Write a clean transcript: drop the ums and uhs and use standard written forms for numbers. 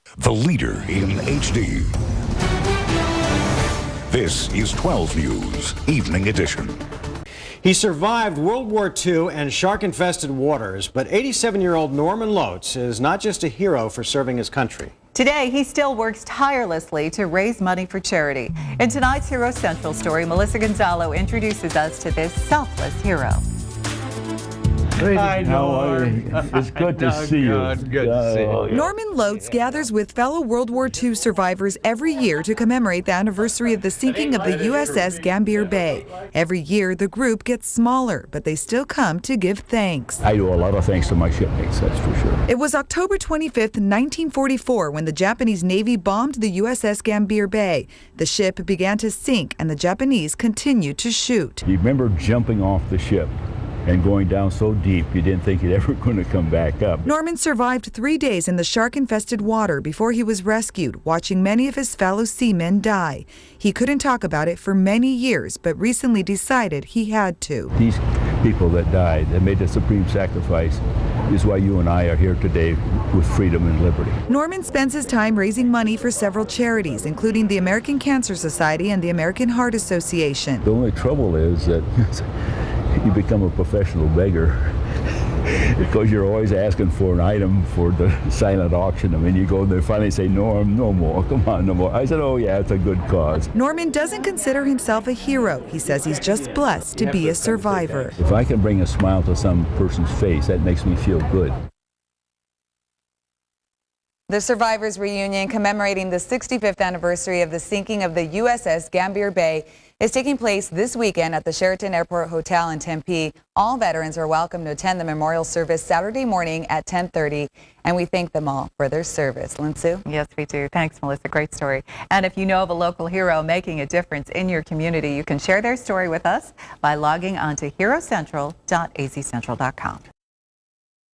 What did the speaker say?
The leader in HD. This is 12 News, Evening Edition. He survived World War II and shark-infested waters, but 87-year-old Norman Lotes is not just a hero for serving his country. Today, he still works tirelessly to raise money for charity. In tonight's Hero Central story, Melissa Gonzalo introduces us to this selfless hero. Hi, Norm. It's good to see you. Good to see you. Norman Lotes gathers with fellow World War II survivors every year to commemorate the anniversary of the sinking of the USS Gambier Bay. Every year, the group gets smaller, but they still come to give thanks. I do a lot of thanks to my shipmates, that's for sure. It was October 25th, 1944, when the Japanese Navy bombed the USS Gambier Bay. The ship began to sink, and the Japanese continued to shoot. You remember jumping off the ship and going down so deep you didn't think you'd ever going to come back up. Norman survived 3 days in the shark-infested water before he was rescued, watching many of his fellow seamen die. He couldn't talk about it for many years, but recently decided he had to. These people that died, that made the supreme sacrifice, is why you and I are here today with freedom and liberty. Norman spends his time raising money for several charities, including the American Cancer Society and the American Heart Association. The only trouble is that you become a professional beggar because you're always asking for an item for the silent auction. I mean, you go there, finally say, Norm, no more, come on, no more. I said, oh yeah, it's a good cause. Norman doesn't consider himself a hero. He says he's just blessed to be a survivor. If I can bring a smile to some person's face, that makes me feel good. The Survivors Reunion commemorating the 65th anniversary of the sinking of the USS Gambier Bay is taking place this weekend at the Sheraton Airport Hotel in Tempe. All veterans are welcome to attend the memorial service Saturday morning at 10:30, and we thank them all for their service. Lindsay? Yes, we do. Thanks, Melissa. Great story. And if you know of a local hero making a difference in your community, you can share their story with us by logging on to herocentral.azcentral.com.